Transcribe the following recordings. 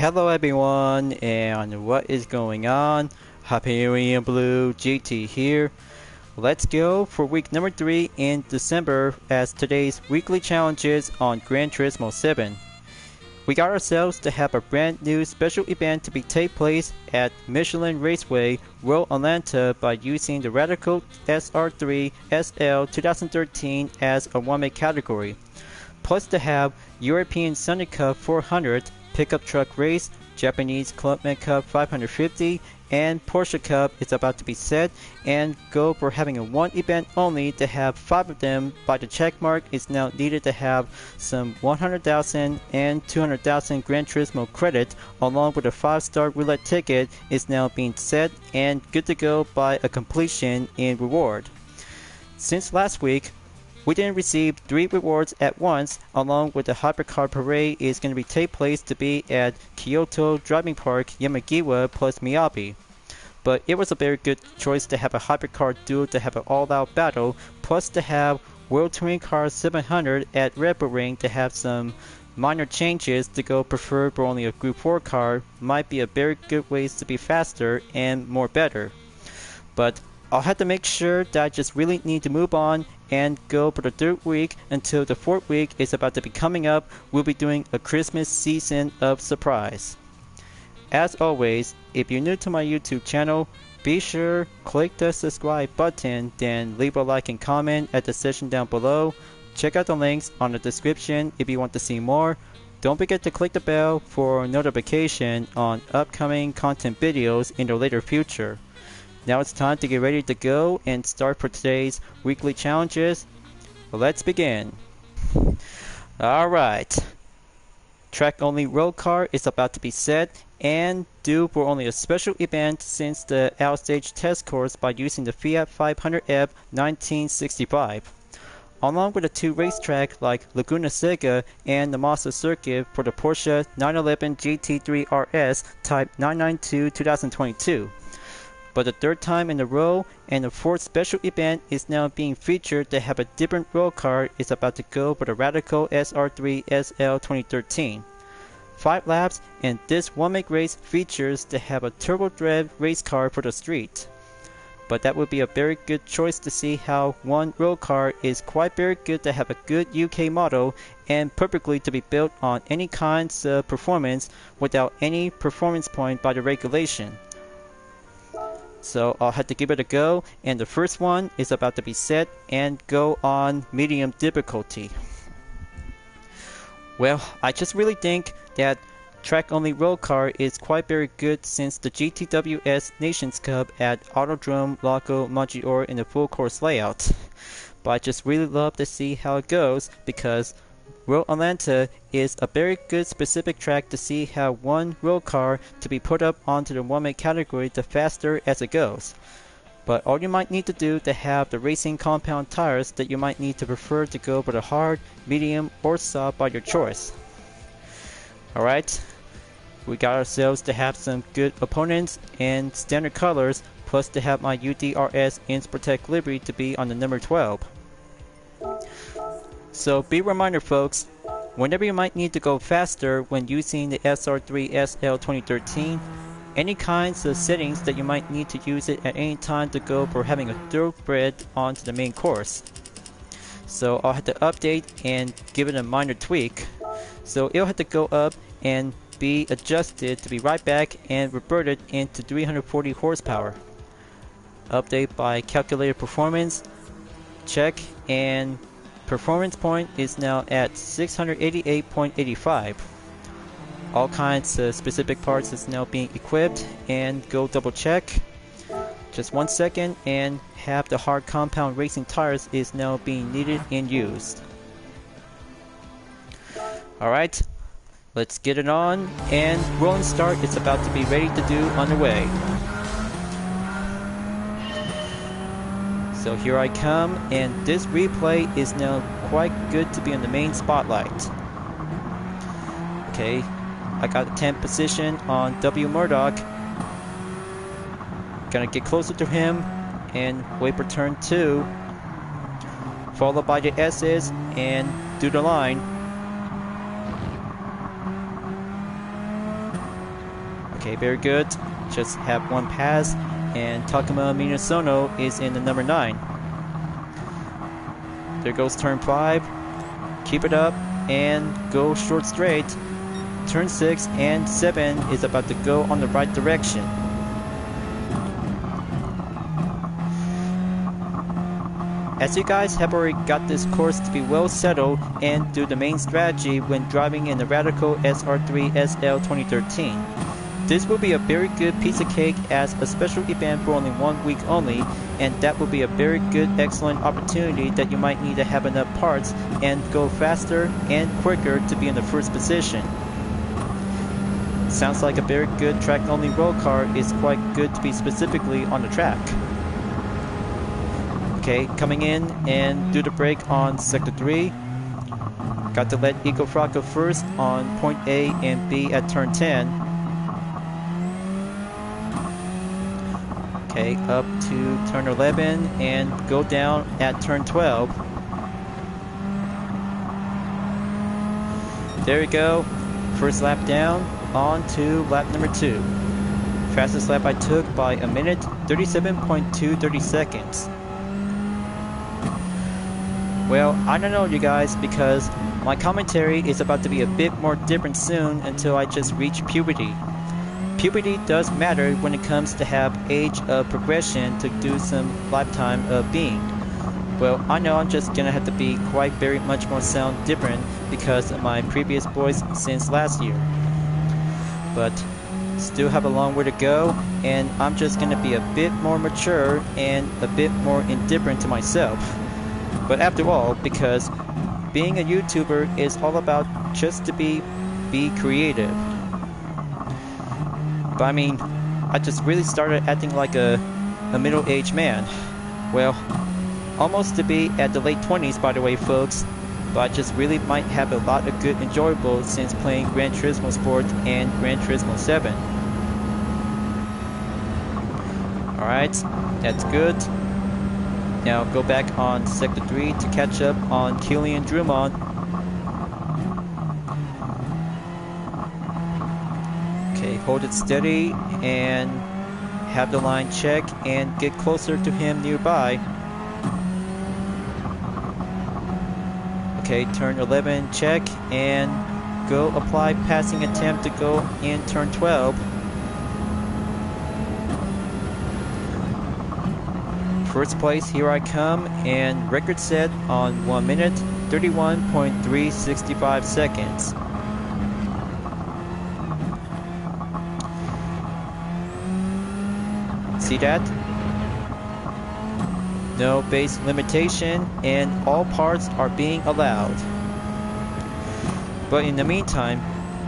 Hello everyone, and what is going on? Hyperion-Blue-GT here. Let's go for week number 3 in December as today's weekly challenges on Gran Turismo 7. We got ourselves to have a brand new special event to take place at Michelin Raceway, World Atlanta by using the Radical SR3 SL 2013 as a 1-make category. Plus to have European Sunday Cup 400, Pickup Truck Race, Japanese Clubman Cup 550, and Porsche Cup is about to be set, and go for having a one event only to have 5 of them by the check mark is now needed to have some 100,000 and 200,000 Gran Turismo credit along with a 5-star roulette ticket is now being set and good to go by a completion in reward. Since last week, we didn't receive 3 rewards at once, along with the Hypercar Parade is going to take place to be at Kyoto Driving Park, Yamagiwa plus Miyabi. But it was a very good choice to have a Hypercar duel to have an all-out battle, plus to have World Touring Car 700 at Red Bull Ring to have some minor changes to go preferred for only a Group 4 car might be a very good ways to be faster and more better. But I'll have to make sure that I just really need to move on and go for the 3rd week until the 4th week is about to be coming up. We'll be doing a Christmas season of surprise. As always, if you're new to my YouTube channel, be sure click the subscribe button, then leave a like and comment at the section down below. Check out the links on the description if you want to see more. Don't forget to click the bell for notification on upcoming content videos in the later future. Now it's time to get ready to go and start for today's weekly challenges. Let's begin. Alright. Track only road car is about to be set and due for only a special event since the outstage test course by using the Fiat 500F 1965. Along with the 2 racetracks like Laguna Seca and the Mazda circuit for the Porsche 911 GT3 RS Type 992 2022. But the 3rd time in a row and the 4th special event is now being featured to have a different road car is about to go for the Radical SR3 SL 2013. 5 laps and this 1-make race features to have a turbo drive race car for the street. But that would be a very good choice to see how one road car is quite very good to have a good UK model and perfectly to be built on any kinds of performance without any performance point by the regulation. So I'll have to give it a go, and the first one is about to be set and go on medium difficulty. Well, I just really think that track only road car is quite very good since the GTWS Nations Cup at Autodrome Lago Maggiore in the full course layout. But I just really love to see how it goes because World Atlanta is a very good specific track to see how one road car to be put up onto the 1-make category the faster as it goes. But all you might need to do to have the racing compound tires that you might need to prefer to go for the hard, medium, or soft by your choice. Alright, we got ourselves to have some good opponents and standard colors, plus to have my UDRS Inspirtech livery to be on the number 12. So be a reminder folks, whenever you might need to go faster when using the SR3 SL 2013, any kinds of settings that you might need to use it at any time to go for having a thoroughbred onto the main course. So I'll have to update and give it a minor tweak. So it'll have to go up and be adjusted to be right back and reverted into 340 horsepower. Update by calculated performance, check, and performance point is now at 688.85. All kinds of specific parts is now being equipped and go double check. Just 1 second and have the hard compound racing tires is now being needed and used. Alright, let's get it on and rolling start is about to be ready to do on the way. So here I come, and this replay is now quite good to be in the main spotlight. Okay, I got the 10th position on W. Murdoch. Gonna get closer to him and wait for turn 2. Followed by the S's and do the line. Okay, very good. Just have one pass, and Takuma Minasono is in the number 9. There goes turn 5. Keep it up and go short straight. Turn 6 and 7 is about to go on the right direction. As you guys have already got this course to be well settled and do the main strategy when driving in the Radical SR3 SL 2013. This will be a very good piece of cake as a special event for only 1 week only, and that will be a very good excellent opportunity that you might need to have enough parts and go faster and quicker to be in the first position. Sounds like a very good track only road car is quite good to be specifically on the track. Okay, coming in and do the brake on sector 3. Got to let Eco Fracco first on point A and B at turn 10. Okay, up to turn 11 and go down at turn 12. There you go. First lap down, on to lap number 2. Fastest lap I took by a minute, 37.230 seconds. Well, I don't know you guys, because my commentary is about to be a bit more different soon until I just reach puberty. Puberty does matter when it comes to have age of progression to do some lifetime of being. Well, I know I'm just gonna have to be quite very much more sound different because of my previous voice since last year. But still have a long way to go, and I'm just gonna be a bit more mature and a bit more indifferent to myself. But after all, because being a YouTuber is all about just to be creative. But I mean, I just really started acting like a middle-aged man. Well, almost to be at the late 20s by the way, folks. But I just really might have a lot of good enjoyable since playing Gran Turismo Sport and Gran Turismo 7. Alright, that's good. Now go back on sector 3 to catch up on Killian Drummond. Okay, hold it steady and have the line check and get closer to him nearby. Okay, turn 11 check and go apply passing attempt to go in turn 12. First place, here I come, and record set on 1 minute, 31.365 seconds. See that? No base limitation, and all parts are being allowed. But in the meantime,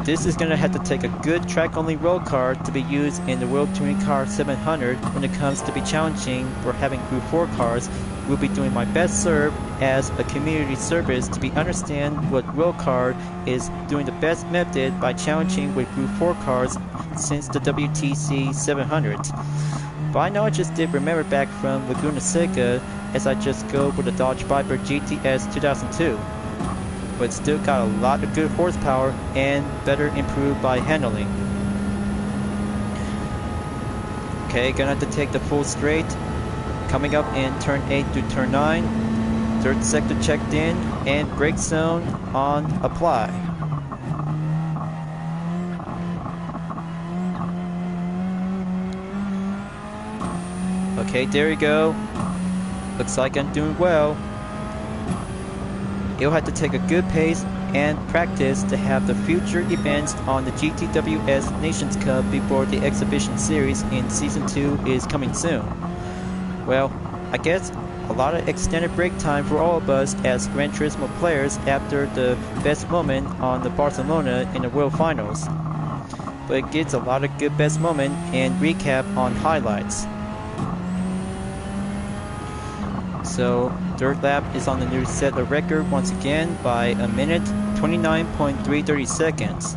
this is going to have to take a good track-only road car to be used in the World Touring Car 700 when it comes to be challenging for having Group 4 cars. Will be doing my best serve as a community service to be understand what road car is doing the best method by challenging with Group 4 cars since the WTC 700. But I know I just did remember back from Laguna Seca as I just go with the Dodge Viper GTS 2002. But still got a lot of good horsepower and better improved by handling. Okay, gonna have to take the full straight. Coming up in turn 8 through turn 9. Third sector checked in and brake zone on apply. Okay, there you go. Looks like I'm doing well. You'll have to take a good pace and practice to have the future events on the GTWS Nations Cup before the exhibition series in Season 2 is coming soon. Well, I guess a lot of extended break time for all of us as Gran Turismo players after the best moment on the Barcelona in the World Finals. But it gets a lot of good best moment and recap on highlights. So, third lap is on the new set of record once again by a minute, 29.330 seconds.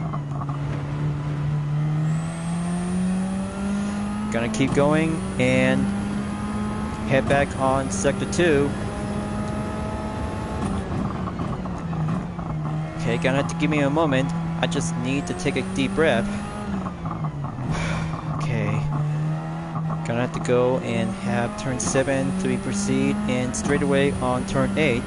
Gonna keep going and head back on sector 2. Okay, gonna have to give me a moment. I just need to take a deep breath. Gonna have to go and have turn 7 to be proceed and straightaway on turn 8.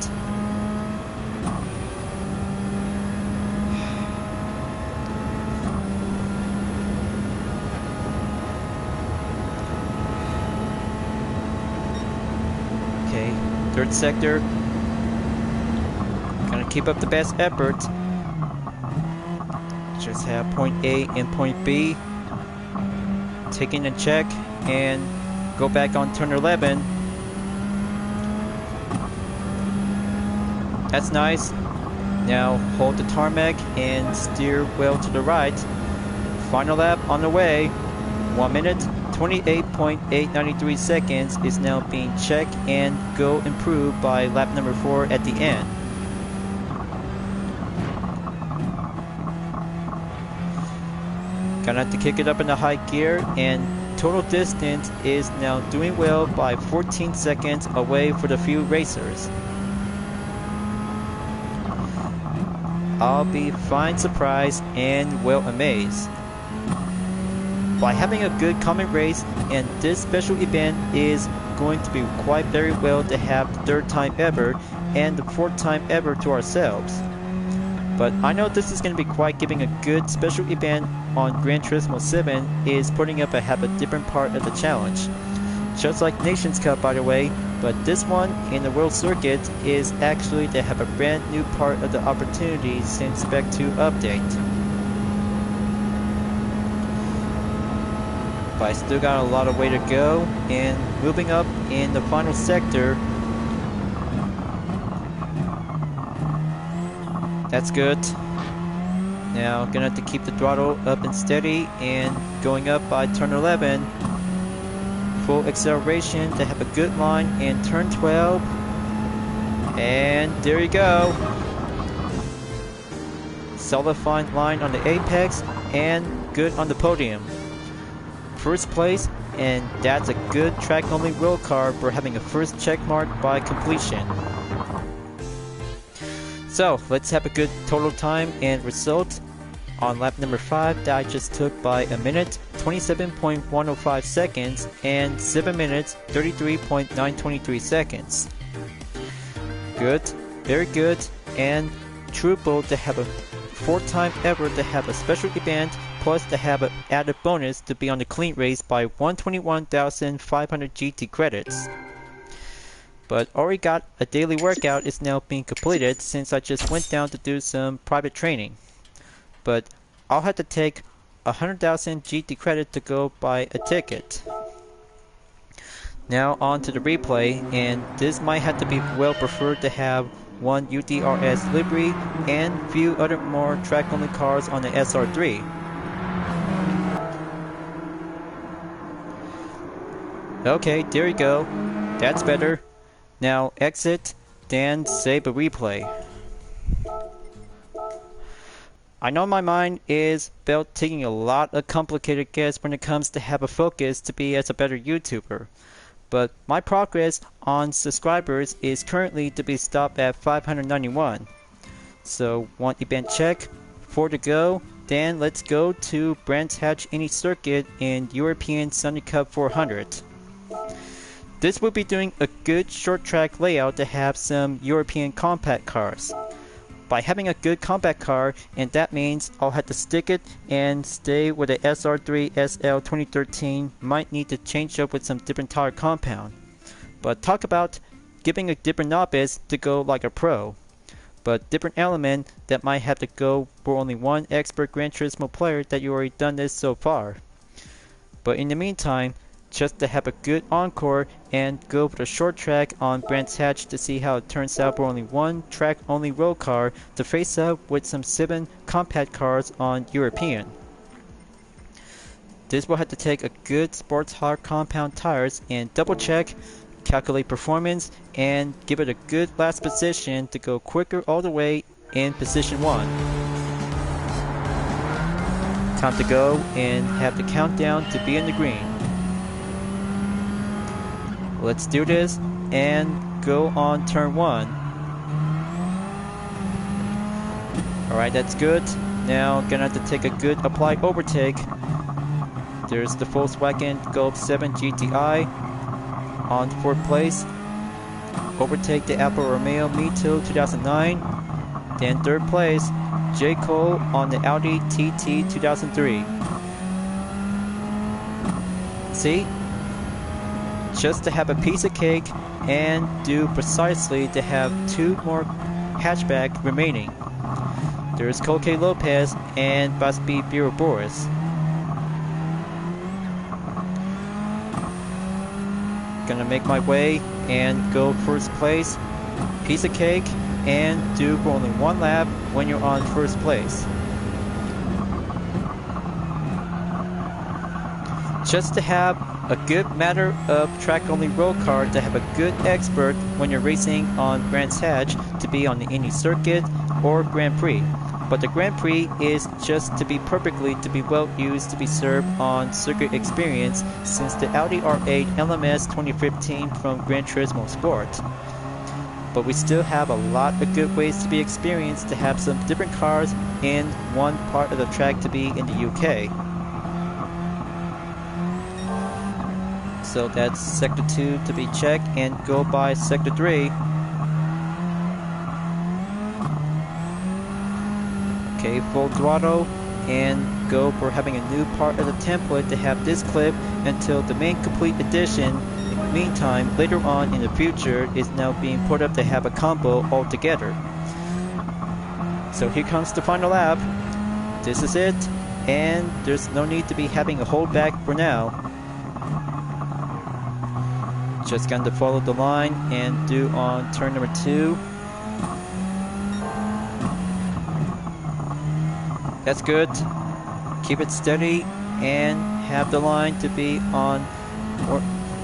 Okay, third sector. Gonna keep up the best effort. Just have point A and point B. Taking a check and go back on turn 11. That's nice. Now hold the tarmac and steer well to the right. Final lap on the way. 1 minute 28.893 seconds is now being checked and go improved by lap number 4 at the end. Gonna have to kick it up in the high gear, and total distance is now doing well by 14 seconds away for the few racers. I'll be fine surprised and well amazed. By having a good common race, and this special event is going to be quite very well to have the third time ever and the fourth time ever to ourselves. But I know this is going to be quite giving a good special event on Gran Turismo 7 is putting up a different part of the challenge. Just like Nations Cup, by the way, but this one in the World Circuit is actually to have a brand new part of the opportunity since Spec 2 update. But I still got a lot of way to go, and moving up in the final sector. That's good. Now gonna have to keep the throttle up and steady and going up by turn 11. Full acceleration to have a good line in turn 12. And there you go. Solid fine line on the apex and good on the podium. First place, and that's a good track only road car for having a first check mark by completion. So let's have a good total time and result on lap number 5 that I just took by a minute 27.105 seconds and 7 minutes 33.923 seconds. Good, very good, and triple to have a fourth time ever to have a special event, plus to have an added bonus to be on the clean race by 121,500 GT credits. But already got a daily workout is now being completed since I just went down to do some private training. But I'll have to take 100,000 GT credit to go buy a ticket. Now on to the replay, and this might have to be well preferred to have one UDRS livery and few other more track only cars on the SR3. Okay, there you go. That's better. Now exit, then save a replay. I know my mind is about taking a lot of complicated guess when it comes to have a focus to be as a better YouTuber. But my progress on subscribers is currently to be stopped at 591. So 1 event check, 4 to go, then let's go to Brands Hatch Any Circuit in European Sunday Cup 400. This will be doing a good short track layout to have some European compact cars. By having a good compact car, and that means I'll have to stick it and stay with the SR3 SL 2013, might need to change up with some different tire compound. But talk about giving a different novice to go like a pro. But different element that might have to go for only one expert Gran Turismo player that you already done this so far. But in the meantime, just to have a good encore and go for the short track on Brands Hatch to see how it turns out for only one track only road car to face up with some 7 compact cars on European. This will have to take a good sports hard compound tires and double check, calculate performance, and give it a good last position to go quicker all the way in position 1. Time to go and have the countdown to be in the green. Let's do this and go on turn 1. Alright, that's good. Now gonna have to take a good applied overtake There's the Volkswagen Golf 7 GTI on 4th place. Overtake the Alfa Romeo Mito 2009. Then 3rd place, J. Cole on the Audi TT 2003. See? Just to have a piece of cake and do precisely to have 2 more hatchback remaining. There's Koke Lopez and Baspi Biro Boris. Gonna make my way and go 1st place, piece of cake, and do for only 1 lap when you're on 1st place. Just to have a good matter of track-only road car, to have a good expert when you're racing on Brands Hatch, to be on the Indy Circuit or Grand Prix. But the Grand Prix is just to be well used to be served on circuit experience, since the Audi R8 LMS 2015 from Gran Turismo Sport. But we still have a lot of good ways to be experienced, to have some different cars in one part of the track to be in the UK. So that's Sector 2 to be checked, and go by Sector 3. Okay, full throttle, and go for having a new part of the template to have this clip until the main complete edition. In the meantime, later on in the future, is now being put up to have a combo altogether. So here comes the final lap. This is it, and there's no need to be having a holdback for now. Just going to follow the line and do on turn number 2. That's good. Keep it steady and have the line to be on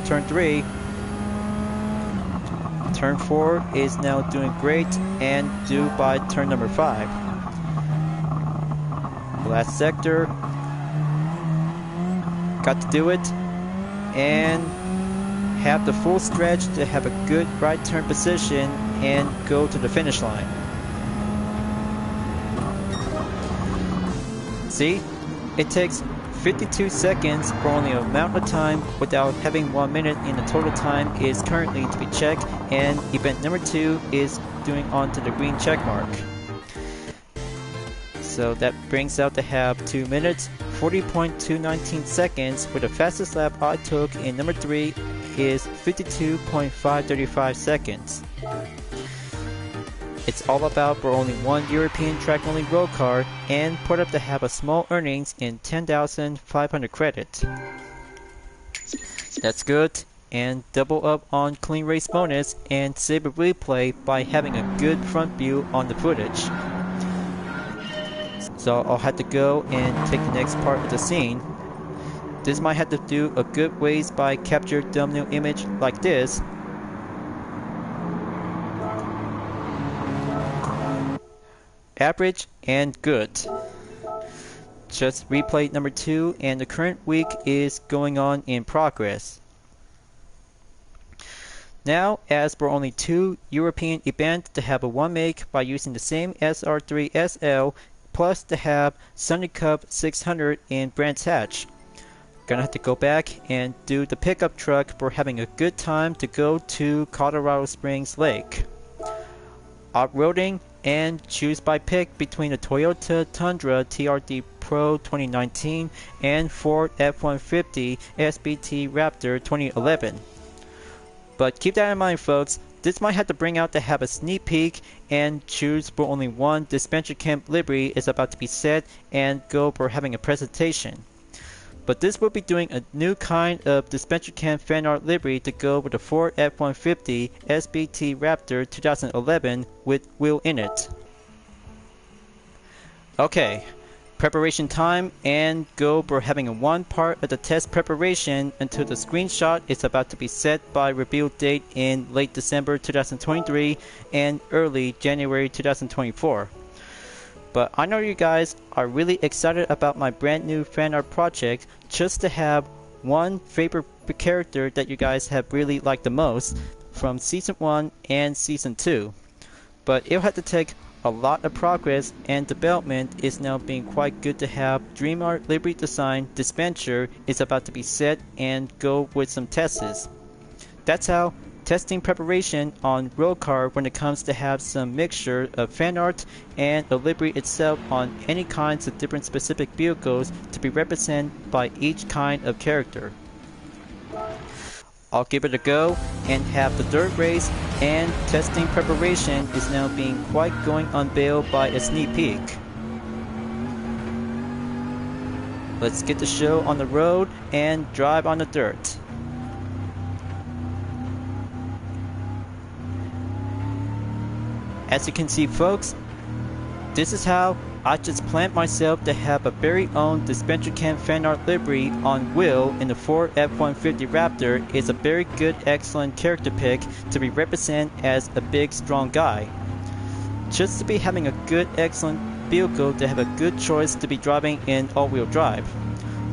turn 3. Turn 4 is now doing great, and due by turn number 5. Last sector. Got to do it. And have the full stretch to have a good right turn position and go to the finish line. See? It takes 52 seconds for only an amount of time without having 1 minute, and the total time is currently to be checked, and event number 2 is doing on to the green check mark. So that brings out to have 2 minutes, 40.219 seconds, where the fastest lap I took in number 3 is 52.535 seconds. It's all about for only 1 European track-only road car, and put up to have a small earnings in 10,500 credit. That's good, and double up on clean race bonus and save a replay by having a good front view on the footage. So I'll have to go and take the next part of the scene. This might have to do a good ways by capture thumbnail image like this. Average and good. Just replay number 2, and the current week is going on in progress. Now, as for only 2 European events to have a 1 make by using the same SR3 SL, plus to have Sunny Cup 600 in Brands Hatch. Gonna have to go back and do the pickup truck for having a good time to go to Colorado Springs Lake. Off-roading, and choose by pick between the Toyota Tundra TRD Pro 2019 and Ford F-150 SBT Raptor 2011. But keep that in mind, folks, this might have to bring out to have a sneak peek and choose for only 1 Dispenser Camp livery is about to be set, and go for having a presentation. But this will be doing a new kind of Dispenser Camp fan art livery to go with the Ford F-150 SBT Raptor 2011 with wheel in it. Okay, preparation time, and go for having a 1 part of the test preparation until the screenshot is about to be set by reveal date in late December 2023 and early January 2024. But I know you guys are really excited about my brand new fan art project, just to have 1 favorite character that you guys have really liked the most from Season 1 and Season 2. But it'll have to take a lot of progress and development is now being quite good to have. DreamArt Liberty Design Dispenser is about to be set and go with some tests. That's how testing preparation on Rollcar when it comes to have some mixture of fan art and the livery itself on any kinds of different specific vehicles to be represented by each kind of character. I'll give it a go and have the dirt race and testing preparation is now being quite going unveiled by a sneak peek. Let's get the show on the road and drive on the dirt. As you can see folks, this is how I just planned myself to have a very own Dispenser Cam fan art livery on wheel in the Ford F-150 Raptor is a very good excellent character pick to be represented as a big strong guy. Just to be having a good excellent vehicle to have a good choice to be driving in all-wheel drive.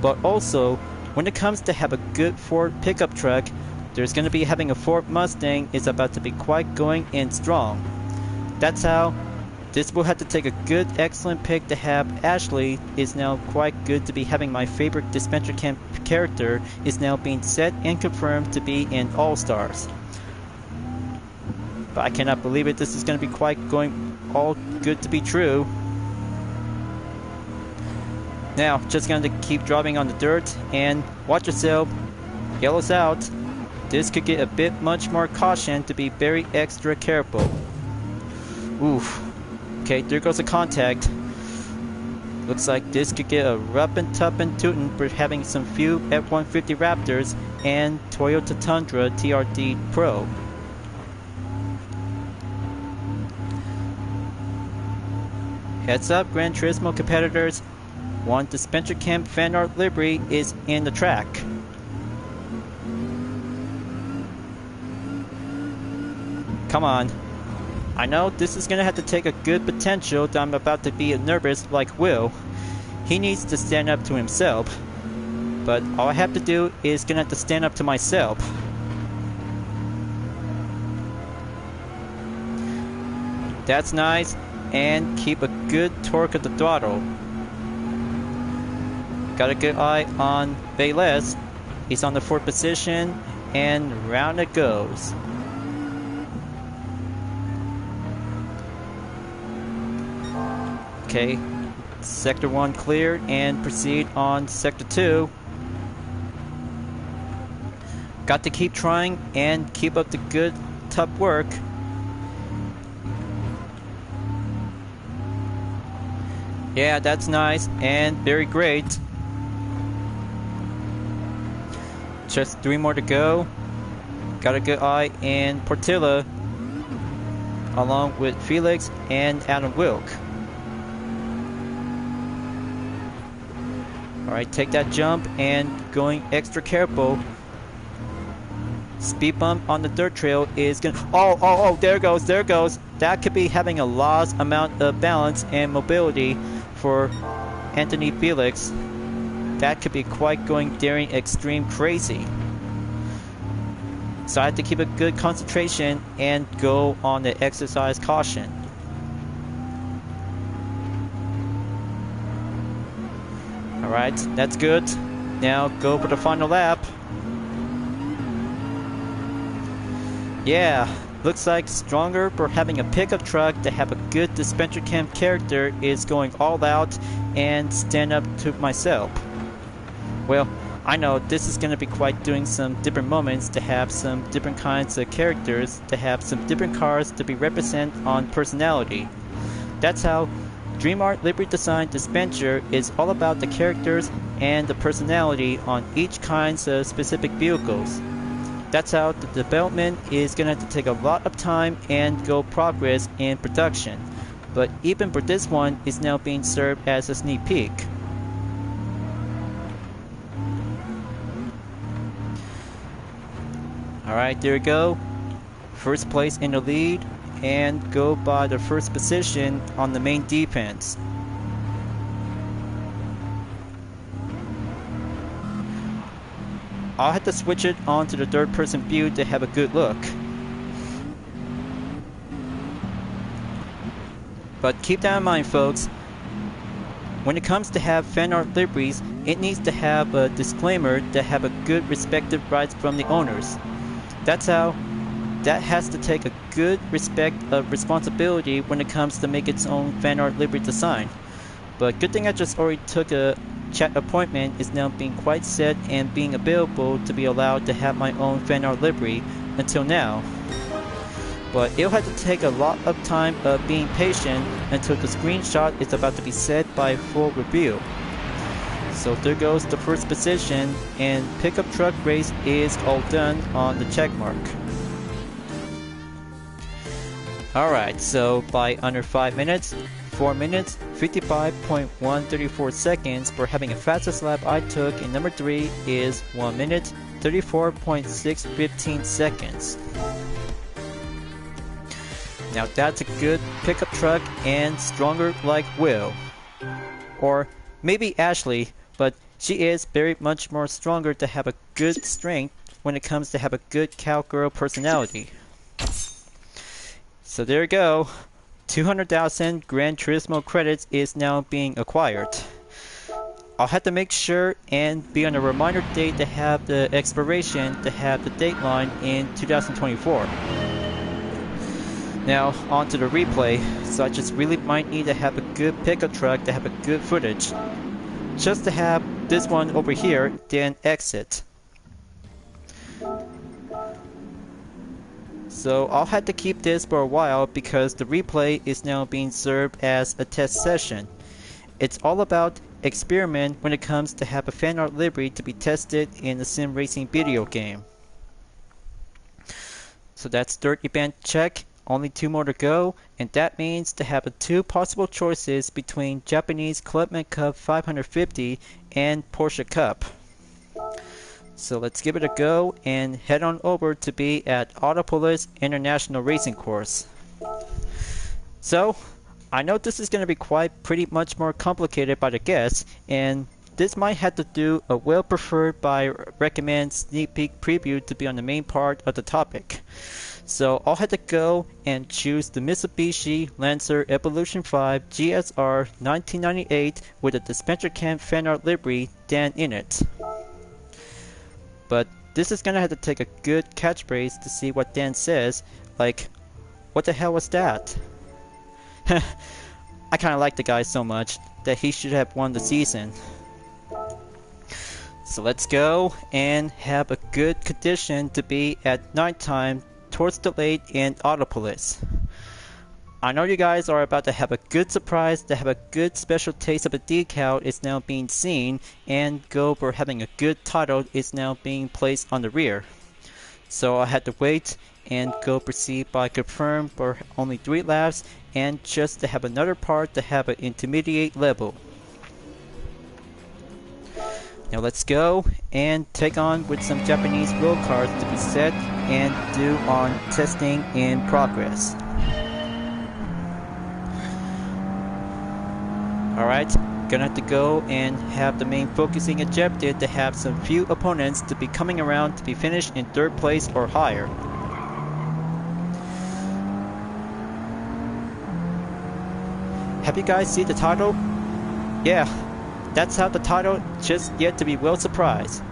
But also, when it comes to have a good Ford pickup truck, there's going to be having a Ford Mustang is about to be quite going in strong. That's how this will have to take a good excellent pick to have. Ashley is now quite good to be having my favorite Dispenser Cam character is now being set and confirmed to be in All-Stars. But I cannot believe it, this is going to be quite going all good to be true. Now, just going to keep driving on the dirt and watch yourself, yellows out. This could get a bit much more caution to be very extra careful. Oof. Okay, there goes the contact. Looks like this could get a rough and tough and tootin' for having some few F-150 Raptors and Toyota Tundra TRD Pro. Heads up, Gran Turismo competitors. One Dispenser Cam fan art livery is in the track. Come on. I know this is gonna have to take a good potential that I'm about to be nervous like Will. He needs to stand up to himself. But all I have to do is gonna have to stand up to myself. That's nice. And keep a good torque of the throttle. Got a good eye on Velez. He's on the 4th position and round it goes. Okay, Sector 1 cleared and proceed on Sector 2. Got to keep trying and keep up the good, tough work. Yeah, that's nice and very great. Just 3 more to go. Got a good eye in Portilla along with Felix and Adam Wilk. Alright, take that jump and going extra careful. Speed bump on the dirt trail is gonna... Oh, there goes. That could be having a lost amount of balance and mobility for Anthony Felix. That could be quite going daring extreme crazy. So I have to keep a good concentration and go on the exercise caution. Alright, that's good. Now go for the final lap. Yeah, looks like stronger for having a pickup truck to have a good Dispenser Cam character is going all out and stand up to myself. Well, I know this is going to be quite doing some different moments to have some different kinds of characters, to have some different cars to be represented on personality. That's how DreamArt Liberty Design Dispenser is all about the characters and the personality on each kinds of specific vehicles. That's how the development is going to have to take a lot of time and go progress in production. But even for this one, is now being served as a sneak peek. Alright, there we go. First place in the lead and go by the first position on the main defense. I'll have to switch it onto the third person view to have a good look. But keep that in mind, folks. When it comes to have fan art liveries, it needs to have a disclaimer that have a good respective rights from the owners. That has to take a good respect of responsibility when it comes to make its own fan art livery design. But good thing I just already took a chat appointment is now being quite set and being available to be allowed to have my own fan art livery until now. But it'll have to take a lot of time of being patient until the screenshot is about to be set by full review. So there goes the first position, and pickup truck race is all done on the check mark. Alright, so by under 5 minutes, 4 minutes, 55.134 seconds for having a fastest lap I took in number 3 is 1 minute, 34.615 seconds. Now that's a good pickup truck and stronger like Will. Or maybe Ashley, but she is very much more stronger to have a good strength when it comes to have a good cowgirl personality. So there you go. 200,000 Gran Turismo credits is now being acquired. I'll have to make sure and be on a reminder date to have the expiration to have the dateline in 2024. Now, on to the replay, so I just really might need to have a good pickup truck to have a good footage. Just to have this one over here, then exit. So I'll have to keep this for a while because the replay is now being served as a test session. It's all about experiment when it comes to have a fan art livery to be tested in a sim racing video game. So that's third event check. Only 2 more to go, and that means to have 2 possible choices between Japanese Clubman Cup 550 and Porsche Cup. So let's give it a go and head on over to be at Autopolis International Racing Course. So, I know this is going to be pretty much more complicated by the guests, and this might have to do a well preferred by recommend sneak peek preview to be on the main part of the topic. So I'll have to go and choose the Mitsubishi Lancer Evolution 5 GSR 1998 with a dispenser cam fan art livery Dan in it. But this is gonna have to take a good catchphrase to see what Dan says, like, what the hell was that? I kinda like the guy so much that he should have won the season. So let's go and have a good condition to be at nighttime towards the lake in Autopolis. I know you guys are about to have a good surprise, to have a good special taste of a decal is now being seen, and go for having a good title is now being placed on the rear. So I had to wait and go proceed by confirm for only 3 laps and just to have another part to have an intermediate level. Now let's go and take on with some Japanese road cars to be set and do on testing in progress. Alright, gonna have to go and have the main focusing objective to have some few opponents to be coming around to be finished in 3rd place or higher. Have you guys seen the title? Yeah. That's how the title just yet to be well surprised.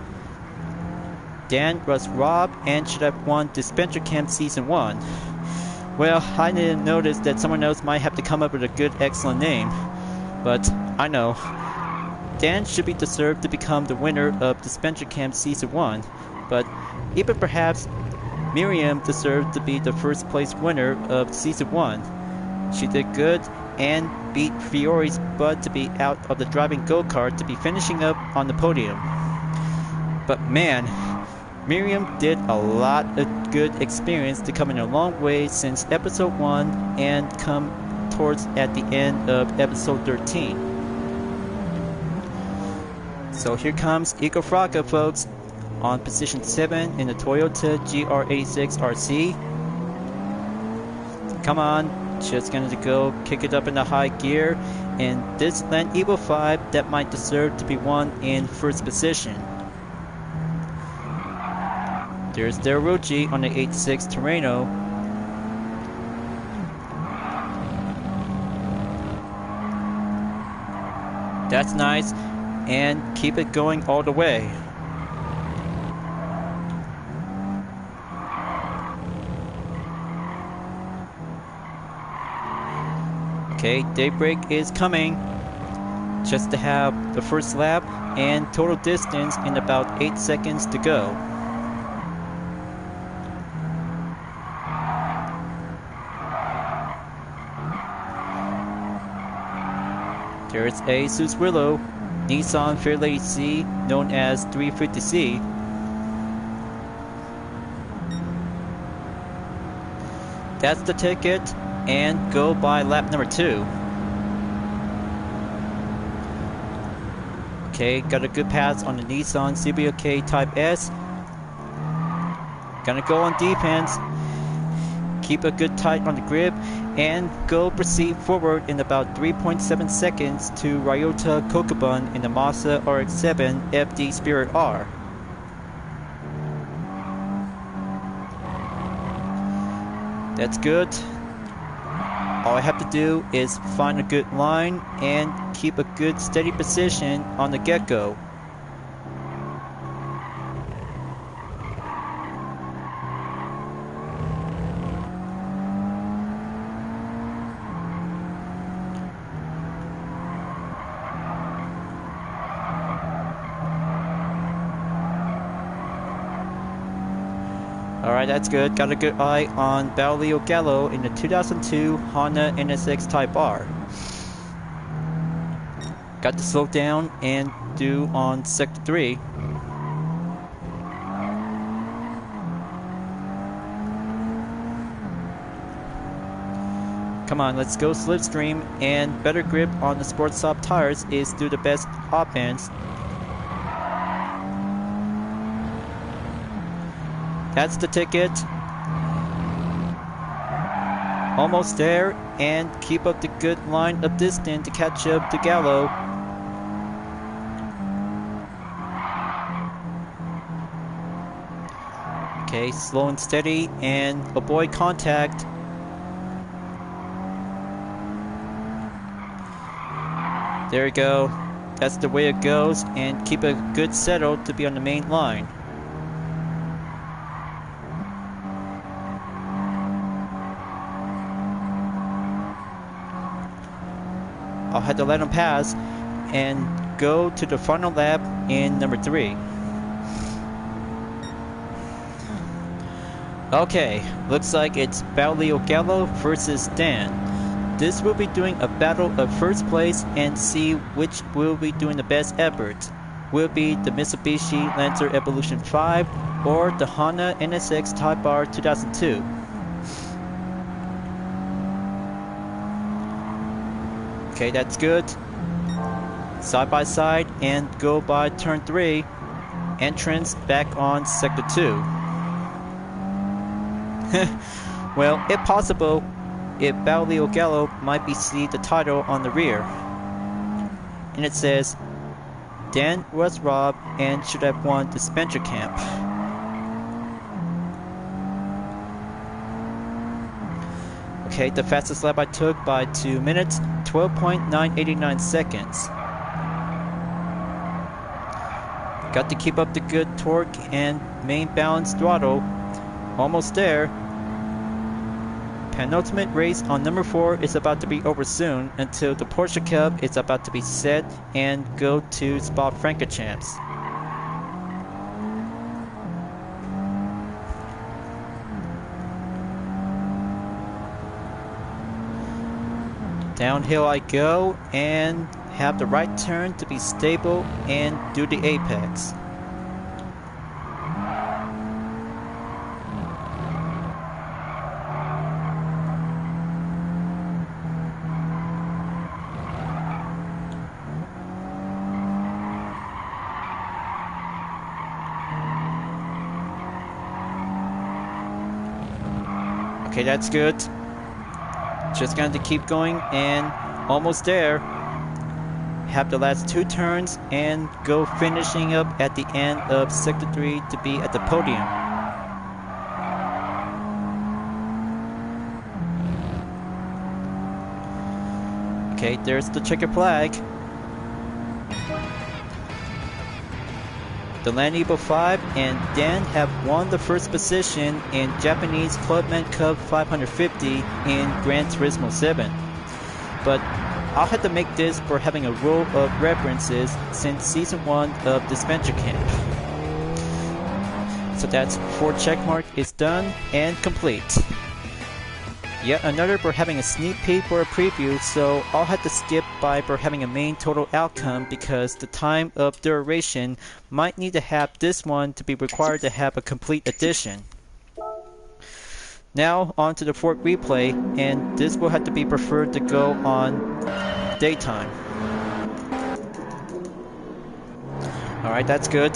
Dan was robbed and should have won Dispenser Camp Season 1. Well, I didn't notice that someone else might have to come up with a good excellent name. But I know. Dan should be deserved to become the winner of Dispenser Camp Season 1. But even perhaps Miriam deserved to be the first place winner of Season 1. She did good and beat Fiore's butt to be out of the driving go-kart to be finishing up on the podium. But man, Miriam did a lot of good experience to come in a long way since episode 1 and come towards at the end of episode 13. So here comes Iko Fraga, folks, on position 7 in the Toyota GR86 RC. Come on. Just gonna go kick it up in the high gear, and this Land Evo 5 that might deserve to be won in 1st position. There's Derucci on the 86 Terreno. That's nice. And keep it going all the way. Okay, daybreak is coming. Just to have the first lap and total distance in about 8 seconds to go. There's a Suswillow Nissan Fairlady C, known as 350C. That's the ticket, and go by lap number 2. Okay, got a good pass on the Nissan CBOK Type S. Gonna go on defense. Keep a good tight on the grip and go proceed forward in about 3.7 seconds to Ryota Kokubun in the Mazda RX-7 FD Spirit R. That's good. All I have to do is find a good line and keep a good steady position on the get-go. Alright, that's good. Got a good eye on Baulio Gallo in the 2002 Honda NSX Type R. Got to slow down and do on Sector 3. Come on, let's go slipstream, and better grip on the Sport Soft tires is do the best offense. That's the ticket. Almost there, and keep up the good line of distance to catch up to Gallo. Okay, slow and steady, and avoid contact. There you go. That's the way it goes, and keep a good settle to be on the main line. I'll have to let him pass and go to the final lap in number 3. Okay, looks like it's Baulio Gallo versus Dan. This will be doing a battle of first place and see which will be doing the best effort. Will it be the Mitsubishi Lancer Evolution 5 or the Honda NSX Type R 2002? Okay, that's good. Side by side and go by turn 3. Entrance back on Sector 2. Well, if possible, if Baulio Gallo might be see the title on the rear. And it says, Dan was robbed and should have won the Spencer Camp. Okay, the fastest lap I took by 2 minutes, 12.989 seconds. Got to keep up the good torque and main balance throttle. Almost there. Penultimate race on number 4 is about to be over soon until the Porsche Cup is about to be set and go to Spa-Francorchamps. Downhill I go and have the right turn to be stable and do the apex. Okay, that's good. Just going to keep going and almost there. Have the last 2 turns and go finishing up at the end of Sector 3 to be at the podium. Okay, there's the checkered flag. The Land Eagle 5 and Dan have won the first position in Japanese Clubman Cup 550 in Gran Turismo 7. But I'll have to make this for having a rule of references since Season 1 of Dispenser Camp. So that's 4 checkmark is done and complete. Yet another for having a sneak peek for a preview, so I'll have to skip by for having a main total outcome because the time of duration might need to have this one to be required to have a complete edition. Now on to the fourth replay, and this will have to be preferred to go on daytime. Alright, that's good.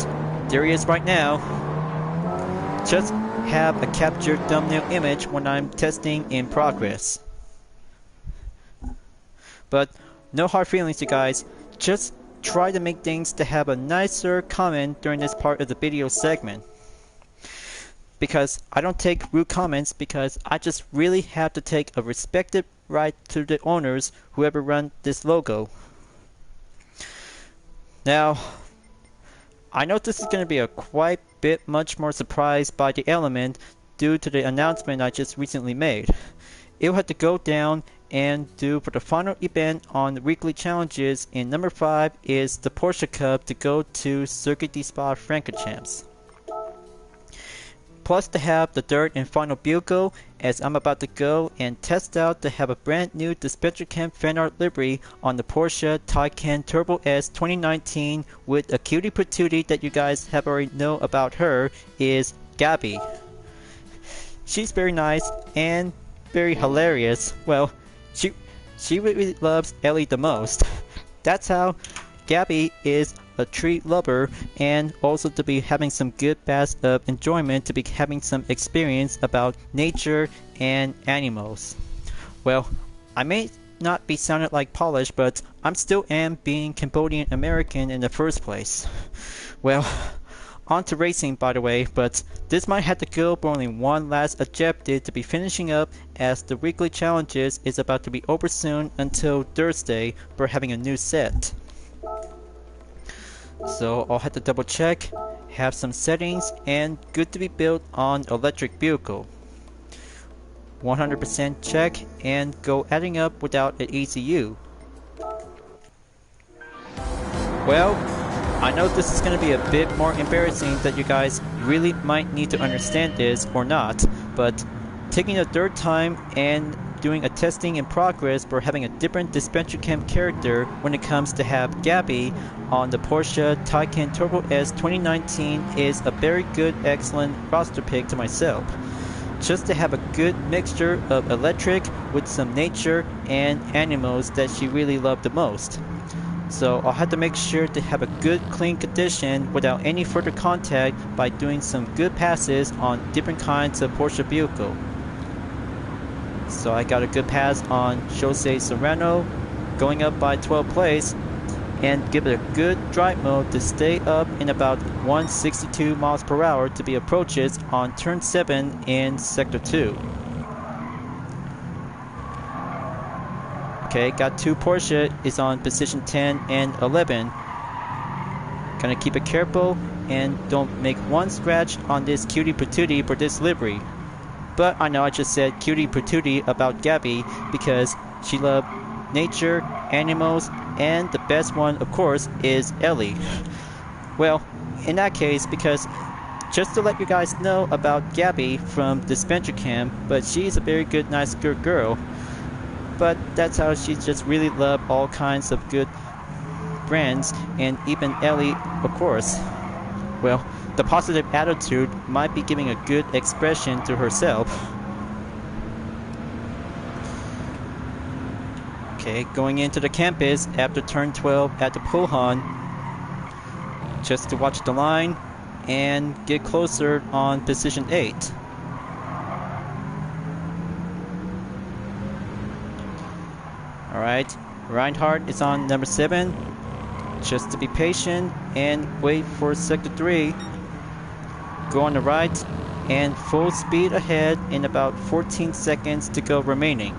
There he is right now. Just have a captured thumbnail image when I'm testing in progress. But no hard feelings, you guys. Just try to make things to have a nicer comment during this part of the video segment. Because I don't take rude comments because I just really have to take a respected right to the owners, whoever run this logo. Now, I know this is going to be a quite bit much more surprised by the element due to the announcement I just recently made. It will have to go down and do for the final event on the weekly challenges in number 5 is the Porsche Cup to go to Circuit de Spa Francorchamps. Plus to have the third and final vehicle as I'm about to go and test out to have a brand new Dispenser Camp fan art livery on the Porsche Taycan Turbo S 2019 with a cutie patootie that you guys have already know about her is Gabby. She's very nice and very hilarious. Well, she really loves Ellie the most. That's how Gabby is a tree lover and also to be having some good bats of enjoyment, to be having some experience about nature and animals. Well, I may not be sounded like Polish, but I'm still am being Cambodian American in the first place. Well, on to racing by the way, but this might have to go for only one last objective to be finishing up as the weekly challenges is about to be over soon until Thursday for having a new set. So I'll have to double check, have some settings, and good to be built on electric vehicle. 100% check and go adding up without an ECU. Well, I know this is going to be a bit more embarrassing that you guys really might need to understand this or not, but taking a third time and doing a testing in progress for having a different Dispenser Camp character when it comes to have Gabby on the Porsche Taycan Turbo S 2019 is a very good, excellent roster pick to myself. Just to have a good mixture of electric with some nature and animals that she really loved the most. So I'll have to make sure to have a good clean condition without any further contact by doing some good passes on different kinds of Porsche vehicle. So I got a good pass on Jose Serrano, going up by 12th place, and give it a good drive mode to stay up in about 162 miles per hour to be approaches on turn 7 in sector 2. Okay, got 2 Porsche is on position 10 and 11. Gonna keep it careful and don't make one scratch on this cutie patootie for this livery. But I know I just said cutie patootie about Gabby because she loved nature, animals, and the best one, of course, is Ellie. Well, in that case, because just to let you guys know about Gabby from Dispenser Camp, but she's a very good, nice, good girl. But that's how she just really loved all kinds of good brands, and even Ellie, of course. Well, the positive attitude might be giving a good expression to herself. Okay, going into the campus after turn 12 at the Pulhan, just to watch the line and get closer on position 8. Alright, Reinhardt is on number 7. Just to be patient and wait for sector 3. Go on the right and full speed ahead in about 14 seconds to go remaining.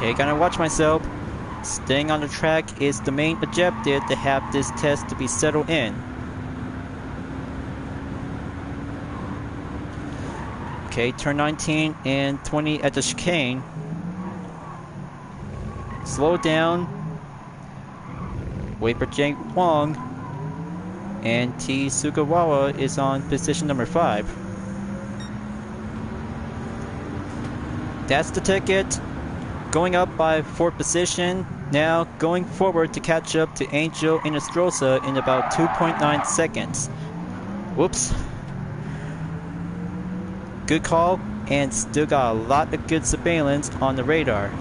Okay, gotta watch myself. Staying on the track is the main objective to have this test to be settled in. Okay, turn 19 and 20 at the chicane. Slow down. Wait for Jake Wong. And T. Sugawara is on position number 5. That's the ticket. Going up by 4th position. Now going forward to catch up to Angel Inestrosa in about 2.9 seconds. Whoops. Good call, and still got a lot of good surveillance on the radar.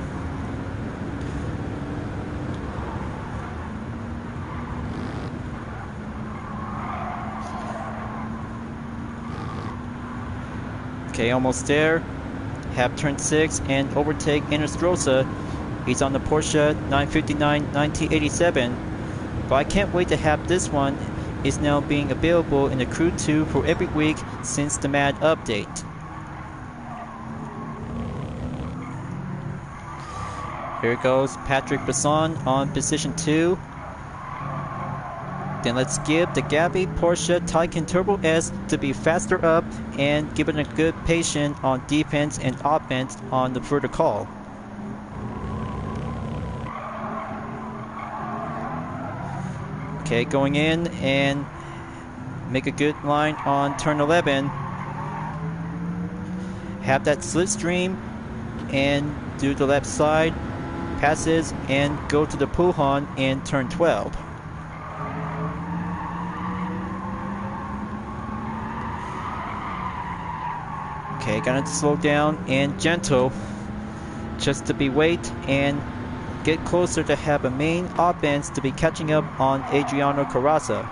Okay, almost there. Have turn 6 and overtake Inestrosa. He's on the Porsche 959 1987. But I can't wait to have this one. Is now being available in the Crew 2 for every week since the MAD update. Here goes Patrick Besson on position 2. Then let's give the Gabby Porsche Taycan Turbo S to be faster up and give it a good patience on defense and offense on the further call. Okay, going in and make a good line on turn 11. Have that slipstream and do the left side, passes, and go to the Puhan in turn 12. Okay, gonna slow down and gentle just to be wait and get closer to have a main offense to be catching up on Adriano Carrazza.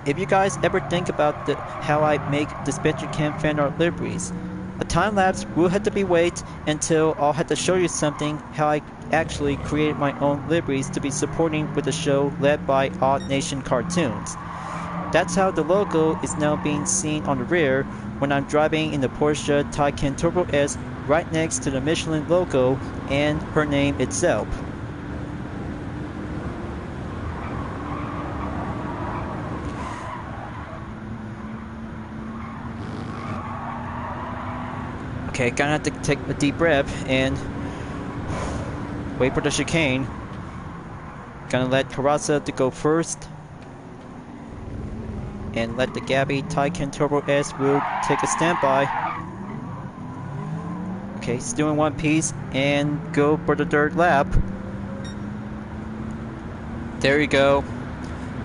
If you guys ever think about how I make dispenser cam fan art liveries, a time lapse will have to be wait until I'll have to show you something how I actually created my own liveries to be supporting with the show led by Odd Nation Cartoons. That's how the logo is now being seen on the rear when I'm driving in the Porsche Taycan Turbo S right next to the Michelin logo and her name itself. Okay, gonna have to take a deep breath and wait for the chicane. Gonna let Carrazza to go first. And let the Gabby Taycan Turbo S wheel take a standby. Okay, still in one piece and go for the third lap. There you go.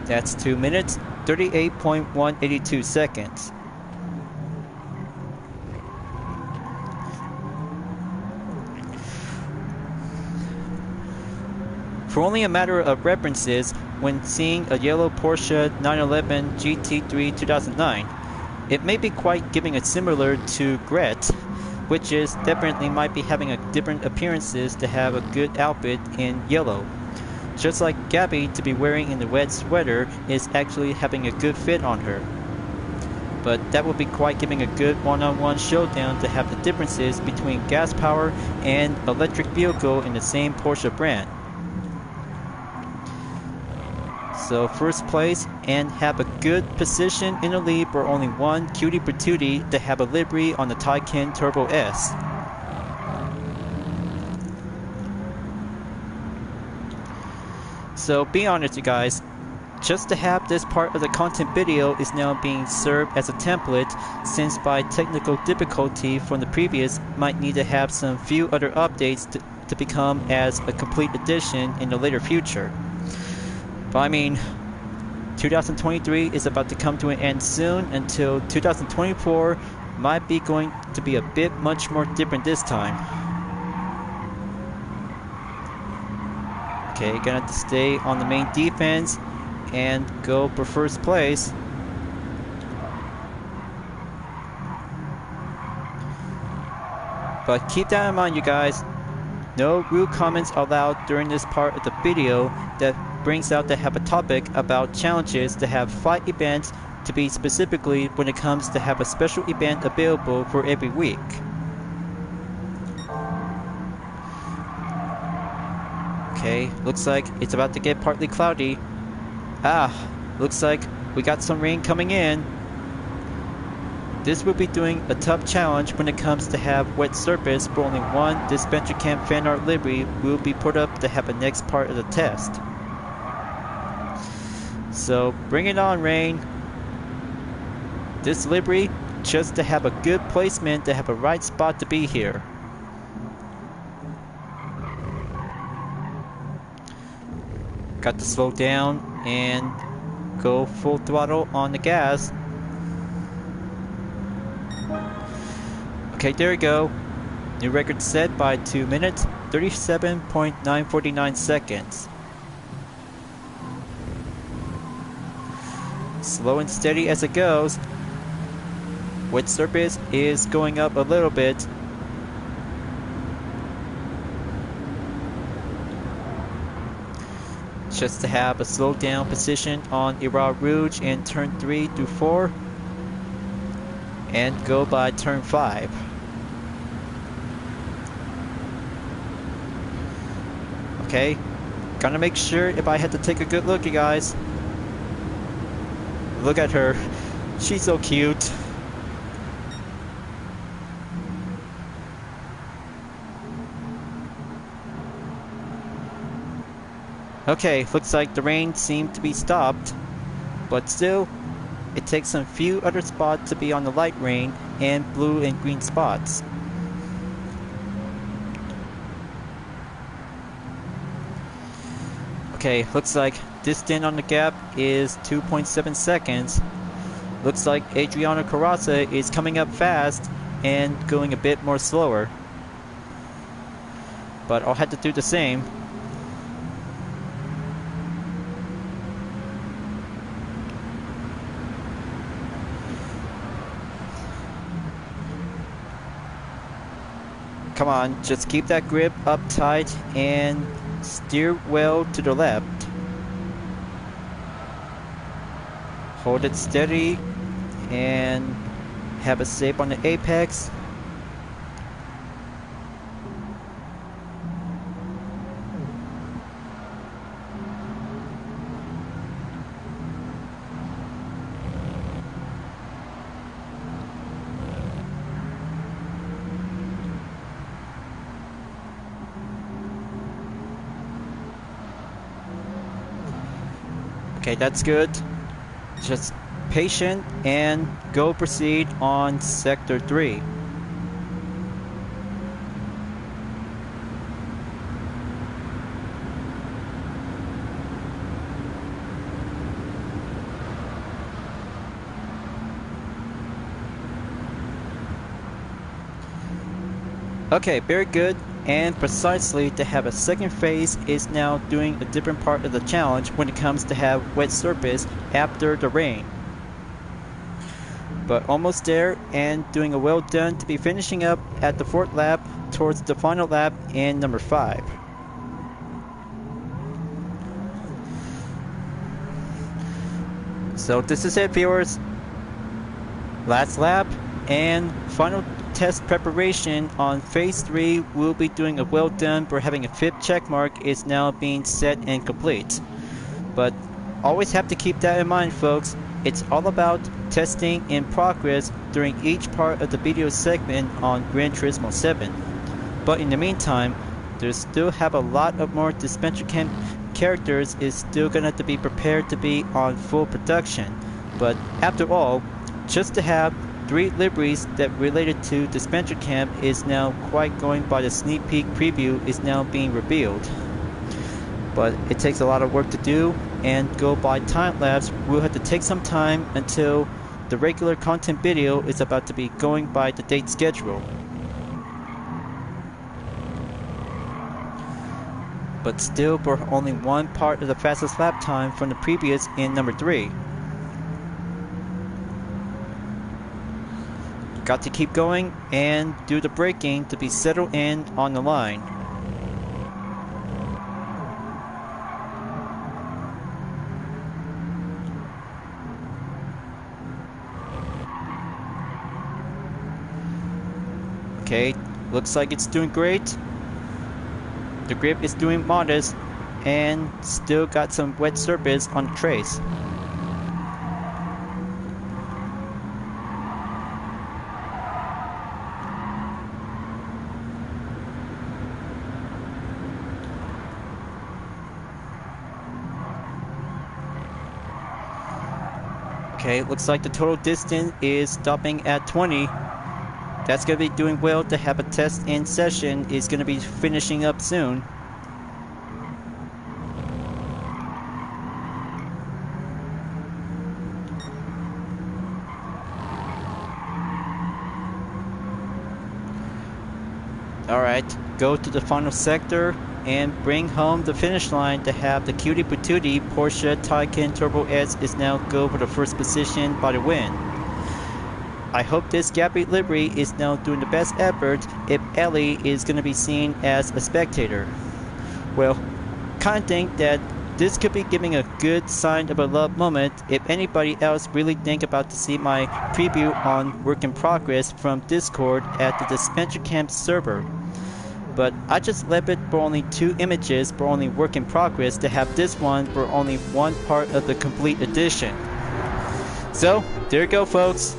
That's 2 minutes, 38.182 seconds. For only a matter of references, when seeing a yellow Porsche 911 GT3 2009, it may be quite giving it similar to Gret, which is definitely might be having a different appearances to have a good outfit in yellow. Just like Gabby to be wearing in the red sweater is actually having a good fit on her. But that would be quite giving a good one-on-one showdown to have the differences between gas power and electric vehicle in the same Porsche brand. So first place and have a good position in the lead for only one cutie patootie to have a livery on the Taycan Turbo S. So be honest you guys, just to have this part of the content video is now being served as a template since by technical difficulty from the previous might need to have some few other updates to become as a complete edition in the later future. But I mean, 2023 is about to come to an end soon until 2024 might be going to be a bit much more different this time. Okay, gonna have to stay on the main defense and go for first place. But keep that in mind you guys, no rude comments allowed during this part of the video that brings out to have a topic about challenges to have 5 events to be specifically when it comes to have a special event available for every week. Okay, looks like it's about to get partly cloudy. Ah, looks like we got some rain coming in. This will be doing a tough challenge when it comes to have wet surface, for only one dispenser cam fan art livery will be put up to have the next part of the test. So bring it on, rain. This livery, just to have a good placement, to have a right spot to be here. Got to slow down and go full throttle on the gas. Okay, there we go. New record set by 2 minutes, 37.949 seconds. Slow and steady as it goes. Wet surface is going up a little bit. Just to have a slow down position on Iran Rouge in turn 3 through 4 and go by turn 5. Okay, gotta make sure if I had to take a good look, you guys. Look at her, she's so cute. Okay, looks like the rain seemed to be stopped, but still, it takes some few other spots to be on the light rain and blue and green spots. Okay, looks like distance on the gap is 2.7 seconds. Looks like Adriano Carrozza is coming up fast and going a bit more slower. But I'll have to do the same. Come on, just keep that grip up tight and steer well to the left. Hold it steady and have it safe on the apex. Okay, that's good. Just patient and go proceed on sector 3. Okay, very good. And precisely to have a second phase is now doing a different part of the challenge when it comes to have wet surface after the rain. But almost there and doing a well done to be finishing up at the 4th lap towards the final lap in number 5. So this is it, viewers. Last lap and final test preparation on phase 3 will be doing a well done for having a 5th check mark is now being set and complete. But always have to keep that in mind, folks. It's all about testing in progress during each part of the video segment on Gran Turismo 7. But in the meantime, there's still have a lot of more dispenser cam characters is still gonna have to be prepared to be on full production. But after all, just to have 3 liveries that related to dispenser cam is now quite going by the sneak peek preview is now being revealed. But it takes a lot of work to do and go by time lapse. We'll have to take some time until the regular content video is about to be going by the date schedule. But still for only one part of the fastest lap time from the previous in number 3. Got to keep going and do the braking to be settled in on the line. Okay, looks like it's doing great. The grip is doing modest. and still got some wet surface on the trace. Okay, looks like the total distance is stopping at 20. That's going to be doing well to have a test in session. Is going to be finishing up soon. Alright, go to the final sector and bring home the finish line to have the cutie patootie Porsche Taycan Turbo S is now go for the first position by the win. I hope this Gabby livery is now doing the best effort if Ellie is going to be seen as a spectator. Well, kind of think that this could be giving a good sign of a love moment if anybody else really think about to see my preview on Work in Progress from Discord at the Dispenser Camp server. But I just left it for only 2 images for only Work in Progress to have this one for only one part of the complete edition. So, there you go folks.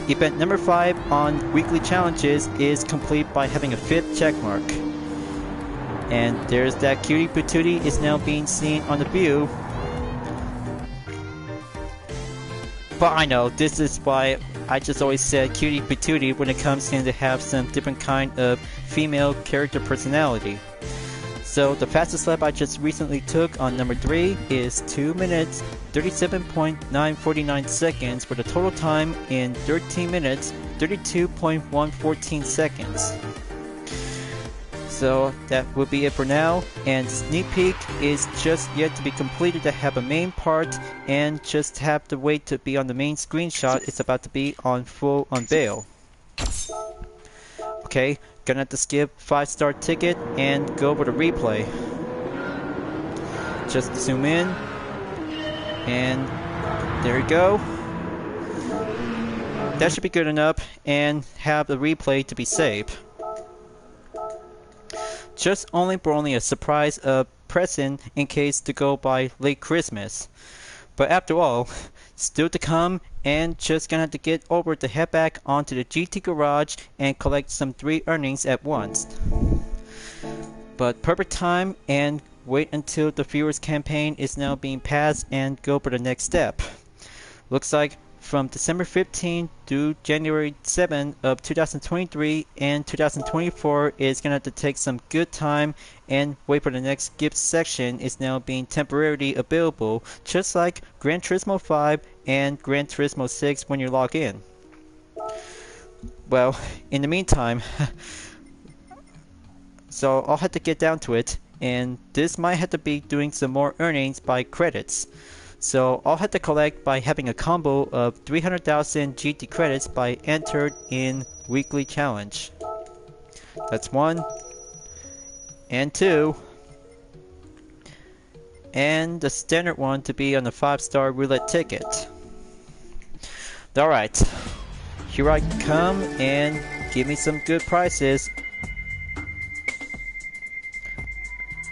Event number 5 on weekly challenges is complete by having a 5th checkmark. And there's that cutie patootie is now being seen on the view. But I know, this is why I just always said cutie patootie when it comes in to have some different kind of female character personality. So the fastest lap I just recently took on number 3 is 2 minutes 37.949 seconds with a total time in 13 minutes 32.114 seconds. So that will be it for now, and sneak peek is just yet to be completed to have a main part and just have to wait to be on the main screenshot. It's about to be on full unveil. Okay, gonna have to skip 5-star ticket and go over the replay. Just zoom in, and there we go. That should be good enough, and have the replay to be saved. Just for only a surprise present in case to go by late Christmas. But after all, still to come, and just gonna have to get over to head back onto the GT garage and collect some 3 earnings at once. But perfect time, and wait until the viewers campaign is now being passed and go for the next step. Looks like from December 15 to January 7 of 2023 and 2024 is gonna have to take some good time and wait for the next gift section is now being temporarily available, just like Gran Turismo 5 and Gran Turismo 6 when you log in. Well, in the meantime, so I'll have to get down to it, and this might have to be doing some more earnings by credits. So I'll have to collect by having a combo of 300,000 GT credits by entered in weekly challenge. That's 1 and 2, and the standard one to be on the 5-star roulette ticket. Alright, here I come, and give me some good prices.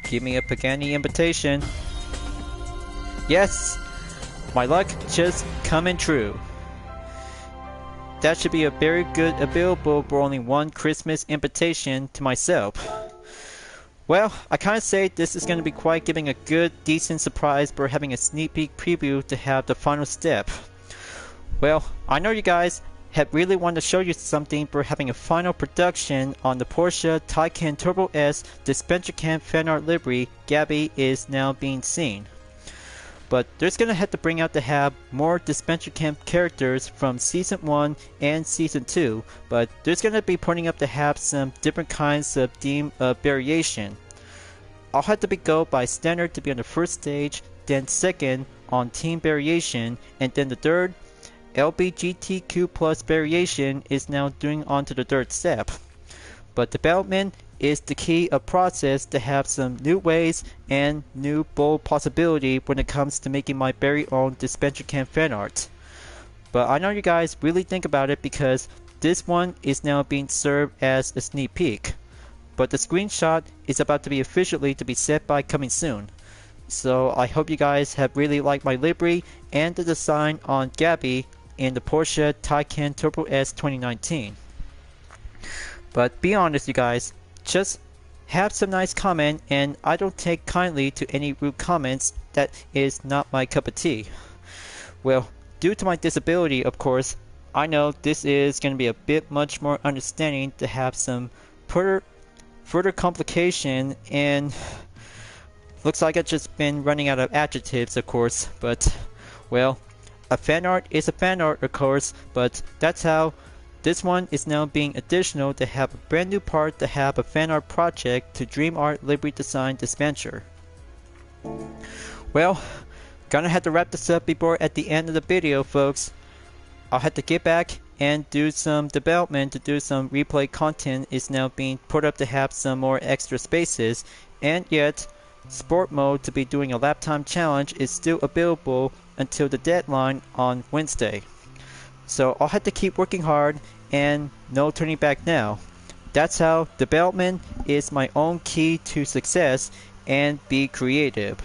Give me a Pagani invitation. Yes, my luck just coming true. That should be a very good available for only 1 Christmas invitation to myself. Well, I kinda say this is gonna be quite giving a good, decent surprise for having a sneak peek preview to have the final step. Well, I know you guys have really wanted to show you something for having a final production on the Porsche Taycan Turbo S Dispenser Camp fan art livery. Gabby is now being seen. But there's gonna have to bring out to have more Dispenser Camp characters from Season 1 and Season 2, but there's gonna be putting up to have some different kinds of theme variation. I'll have to be go by standard to be on the first stage, then second on team variation, and then the third LBGTQ plus variation is now doing on to the 3rd step. But development is the key of process to have some new ways and new bold possibility when it comes to making my very own Dispenser Camp fan art. But I know you guys really think about it because this one is now being served as a sneak peek. But the screenshot is about to be officially to be set by coming soon. So I hope you guys have really liked my livery and the design on Gabby in the Porsche Taycan Turbo S 2019. But be honest, you guys, just have some nice comment, and I don't take kindly to any rude comments. That is not my cup of tea. Well, due to my disability, of course, I know this is going to be a bit much more understanding to have some further complication, and looks like I've just been running out of adjectives, of course, but, well, a fan art is a fan art, of course, but that's how this one is now being additional to have a brand new part to have a fan art project to Dream Art Livery Design Dispenser. Well, gonna have to wrap this up before at the end of the video, folks. I'll have to get back and do some development to do some replay content. Is now being put up to have some more extra spaces, and yet sport mode to be doing a lap time challenge is still available until the deadline on Wednesday. So I'll have to keep working hard and no turning back now. That's how development is my own key to success and be creative.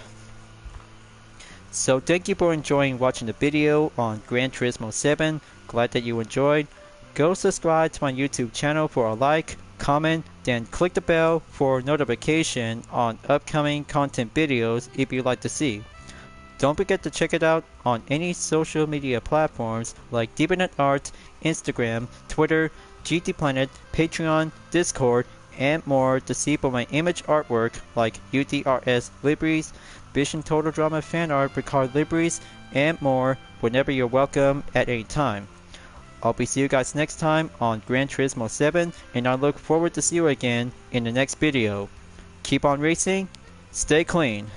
So thank you for enjoying watching the video on Gran Turismo 7. Glad that you enjoyed. Go subscribe to my YouTube channel for a like, comment, then click the bell for notification on upcoming content videos if you'd like to see. Don't forget to check it out on any social media platforms like DeviantArt, Instagram, Twitter, GT Planet, Patreon, Discord, and more to see for my image artwork like UTRS liveries, Vision Total Drama fan art for car liveries, and more whenever you're welcome at any time. I'll be seeing you guys next time on Gran Turismo 7, and I look forward to see you again in the next video. Keep on racing, stay clean.